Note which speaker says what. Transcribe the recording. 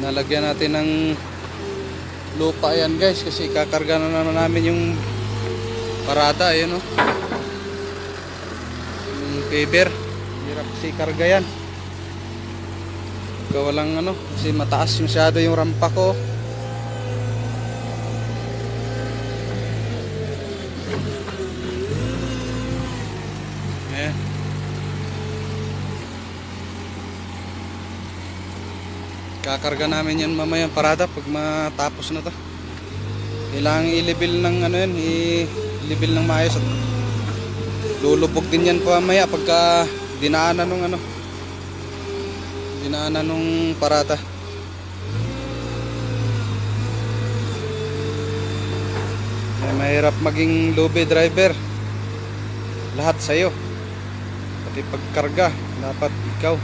Speaker 1: Nalagyan natin ng lupa yan guys, kasi kakarga na naman namin yung parada. Ayun o, yung paver. Hirap kasi karga yan pagka walang ano, kasi mataas masyado yung rampa ko. Ayan. Kakarga namin yan mamaya parada pag matapos na to. Kailangan i-level ng ano yan, i-level ng maayos at lulubog din yan pa mamaya pagka dinaanan nung ano, dinaanan nung parada. Ay, mahirap maging lube driver. Lahat sa'yo, pati pagkarga dapat ikaw.